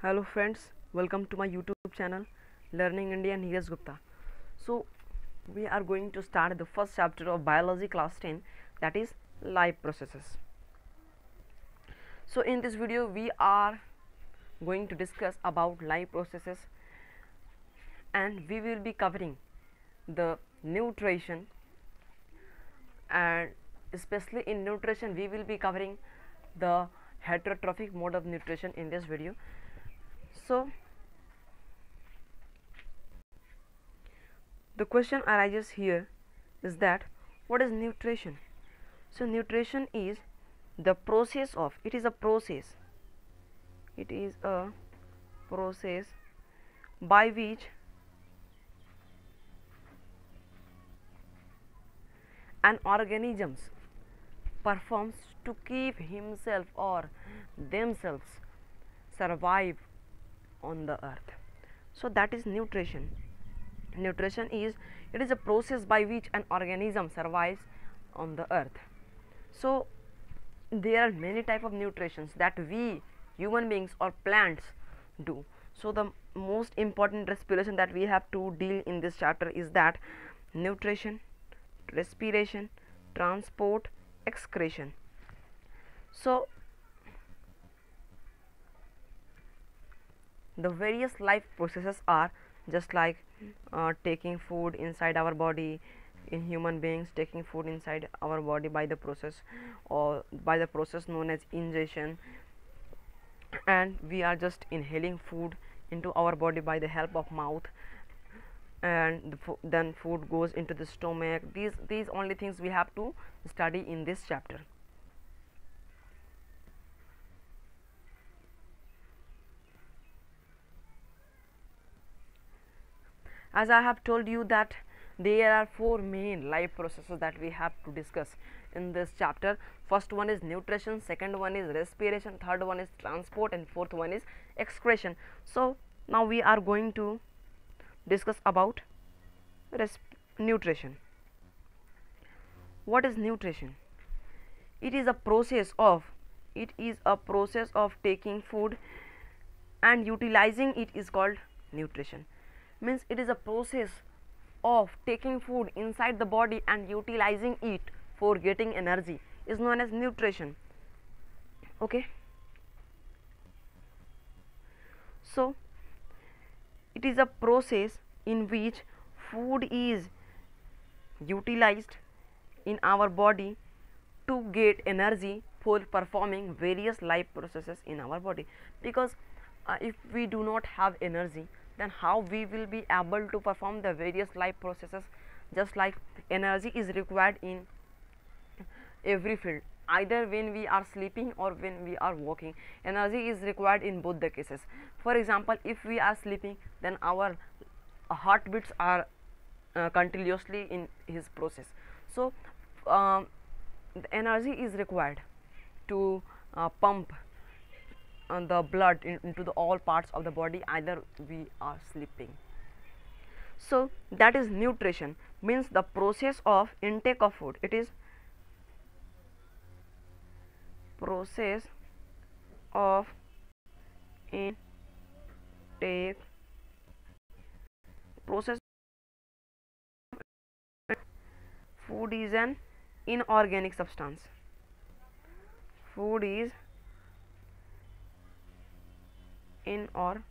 Hello friends, welcome to my YouTube channel Learning India Neeraj Gupta. So we are going to start the first chapter of biology class 10, that is life processes. So in this video we are going to discuss about life processes, and we will be covering the nutrition, and especially in nutrition we will be covering the heterotrophic mode of nutrition in this video. So the question arises here is that what is nutrition? So nutrition is the process of, it is a process by which an organism performs to keep himself or themselves survive on the earth. So that is nutrition. Nutrition is, it is a process by which an organism survives on the earth. So there are many type of nutritions that we human beings or plants do. So the most important respiration that we have to deal in this chapter is that nutrition, respiration, transport, excretion. So the various life processes are just like taking food inside our body. In human beings, taking food inside our body by the process known as ingestion, and we are just inhaling food into our body by the help of mouth, and then food goes into the stomach. These only things we have to study in this chapter. As I have told you that there are four main life processes that we have to discuss in this chapter. First one is nutrition, second one is respiration, third one is transport, and fourth one is excretion. So now we are going to discuss about nutrition. What is nutrition? It is a process of taking food and utilizing it is called nutrition. Means it is a process of taking food inside the body and utilizing it for getting energy is known as nutrition. Okay, so it is a process in which food is utilized in our body to get energy for performing various life processes in our body. Because if we do not have energy, then how we will be able to perform the various life processes? Just like energy is required in every field, either when we are sleeping or when we are walking, energy is required in both the cases. For example, if we are sleeping, then our heartbeats are continuously in his process. So the energy is required to pump the blood into the all parts of the body, either we are sleeping. So that is nutrition, means the process of intake of food. It is process of intake, process. Food is an inorganic substance. Food is inorganic.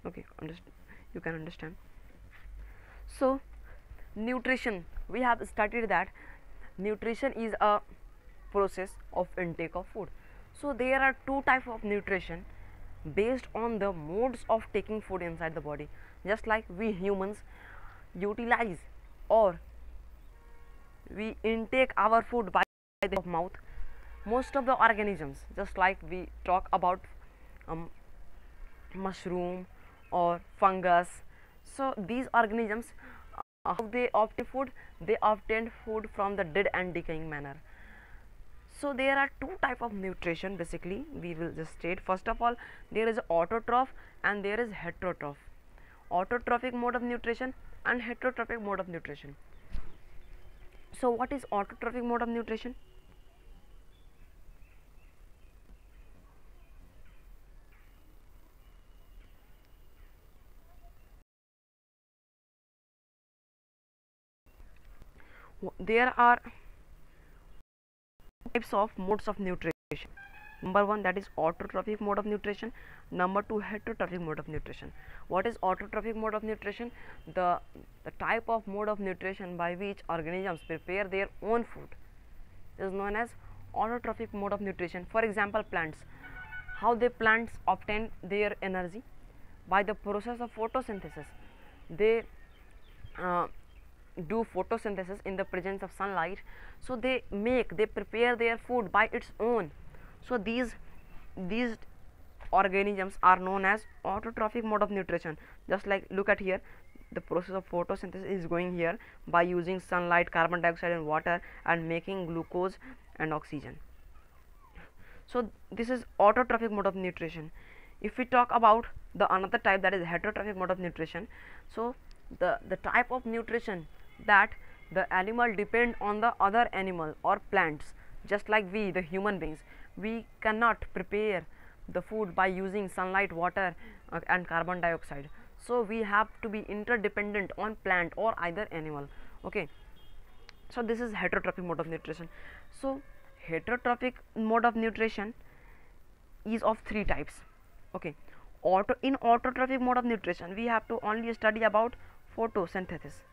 Okay, you can understand. So nutrition, we have studied that nutrition is a process of intake of food. So there are two types of nutrition based on the modes of taking food inside the body. Just like we humans utilize or we intake our food by the mouth, most of the organisms, just like we talk about mushroom or fungus, so these organisms, how they obtain food? They obtain food from the dead and decaying manner. So there are two type of nutrition basically we will just state. First of all, there is autotroph and there is heterotroph. Autotrophic mode of nutrition and heterotrophic mode of nutrition. So what is autotrophic mode of nutrition? There are types of modes of nutrition. Number one, that is autotrophic mode of nutrition. Number two, heterotrophic mode of nutrition. What is autotrophic mode of nutrition? The type of mode of nutrition by which organisms prepare their own food is known as autotrophic mode of nutrition. For example, plants. How the plants obtain their energy? By the process of photosynthesis. They do photosynthesis in the presence of sunlight, so they prepare their food by its own. So these organisms are known as autotrophic mode of nutrition. Just like, look at here, the process of photosynthesis is going here by using sunlight, carbon dioxide and water, and making glucose and oxygen. So this is autotrophic mode of nutrition. If we talk about the another type, that is heterotrophic mode of nutrition, so the type of nutrition that the animal depend on the other animal or plants. Just like we, the human beings, we cannot prepare the food by using sunlight, water and carbon dioxide, so we have to be interdependent on plant or either animal. Okay, so this is heterotrophic mode of nutrition. So heterotrophic mode of nutrition is of three types. Okay, in autotrophic mode of nutrition, we have to only study about photosynthesis.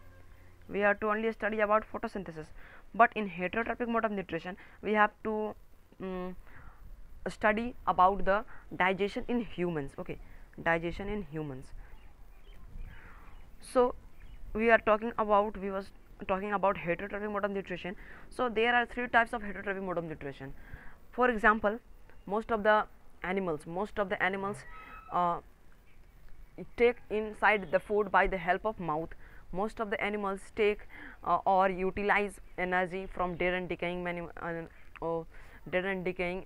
But in heterotrophic mode of nutrition, we have to study about the digestion in humans. Okay, digestion in humans. So we was talking about heterotrophic mode of nutrition. So there are three types of heterotrophic mode of nutrition. For example, most of the animals take inside the food by the help of mouth. Most of the animals take or utilize energy from dead and decaying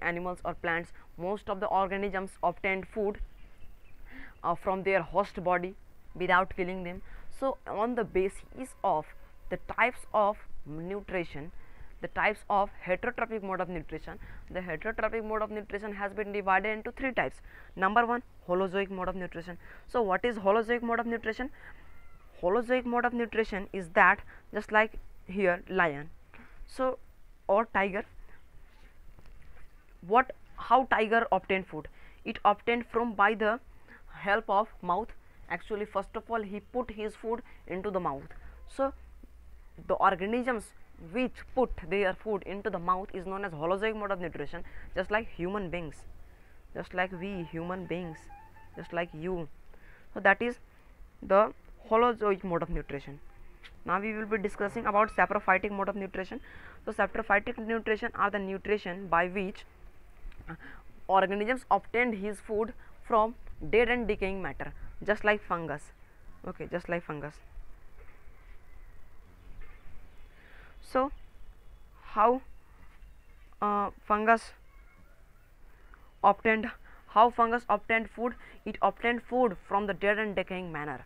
animals or plants. Most of the organisms obtain food from their host body without killing them. So on the basis of the types of nutrition, the types of heterotrophic mode of nutrition, the heterotrophic mode of nutrition has been divided into three types. Number one, holozoic mode of nutrition. So what is holozoic mode of nutrition? Holozoic mode of nutrition is that, just like here, lion, so or tiger. How tiger obtain food? It obtained from by the help of mouth. Actually, first of all, he put his food into the mouth. So the organisms which put their food into the mouth is known as holozoic mode of nutrition. Just like human beings, just like we human beings, just like you. So that is the holozoic mode of nutrition. Now we will be discussing about saprophytic mode of nutrition. So saprophytic nutrition are the nutrition by which organisms obtained his food from dead and decaying matter, just like fungus. Okay, just like fungus. So how fungus obtained food? It obtained food from the dead and decaying manner.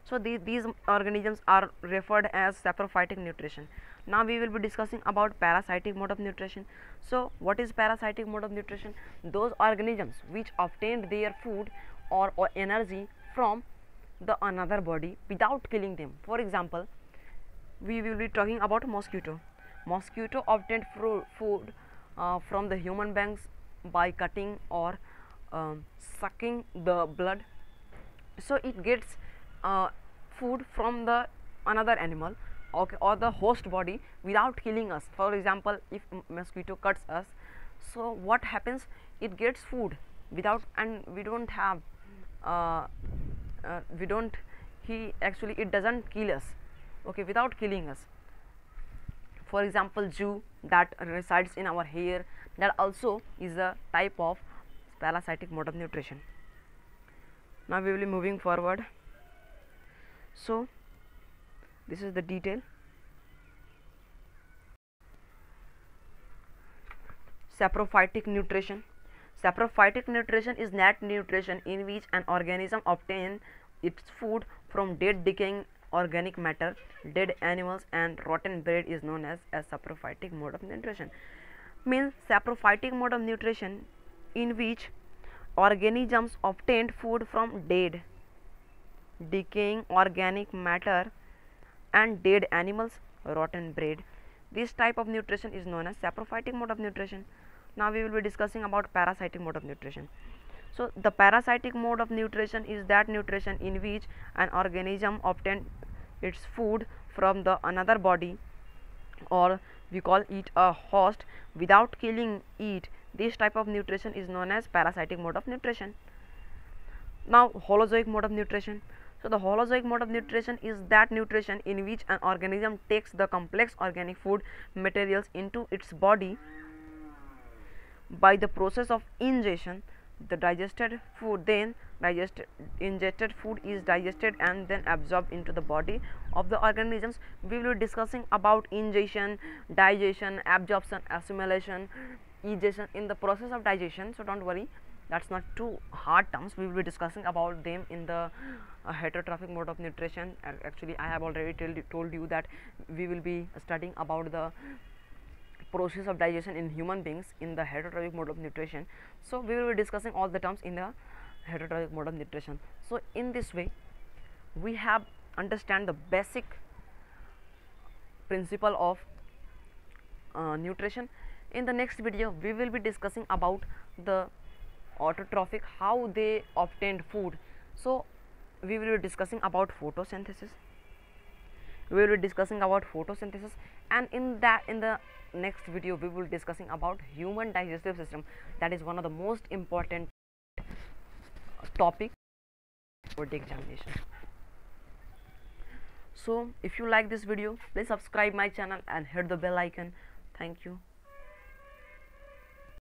So these organisms are referred as saprophytic nutrition. Now we will be discussing about parasitic mode of nutrition. So what is parasitic mode of nutrition? Those organisms which obtained their food or energy from the another body without killing them. For example, we will be talking about mosquito. Mosquito obtained food from the human beings by cutting or sucking the blood. So it gets food from the another animal, okay, or the host body without killing us. For example, if mosquito cuts us, so what happens? It gets food without, and we don't have it doesn't kill us, okay, without killing us. For example, dew that resides in our hair, that also is a type of parasitic mode of nutrition. Now we will be moving forward. So this is the detail. Saprophytic nutrition. Saprophytic nutrition is that nutrition in which an organism obtains its food from dead decaying organic matter. Dead animals and rotten bread is known as saprophytic mode of nutrition. Means saprophytic mode of nutrition in which organisms obtained food from dead decaying organic matter and dead animals, rotten bread This type of nutrition is known as saprophytic mode of nutrition. Now we will be discussing about parasitic mode of nutrition. So the parasitic mode of nutrition is that nutrition in which an organism obtains its food from the another body, or we call it a host, without killing it. This type of nutrition is known as parasitic mode of nutrition. Now holozoic mode of nutrition. So the holozoic mode of nutrition is that nutrition in which an organism takes the complex organic food materials into its body by the process of ingestion. The digested food then ingested food is digested and then absorbed into the body of the organisms. We will be discussing about ingestion, digestion, absorption, assimilation, egestion in the process of digestion. So don't worry, that's not too hard terms. We will be discussing about them in the heterotrophic mode of nutrition. Actually, I have already told you that we will be studying about the process of digestion in human beings in the heterotrophic mode of nutrition. So we will be discussing all the terms in the heterotrophic mode of nutrition. So in this way we have understand the basic principle of nutrition. In the next video we will be discussing about the autotrophic, how they obtained food. So we will be discussing about photosynthesis. We will be discussing about photosynthesis, and in the next video we will be discussing about human digestive system. That is one of the most important topic for the examination. So if you like this video, please subscribe my channel and hit the bell icon. Thank you.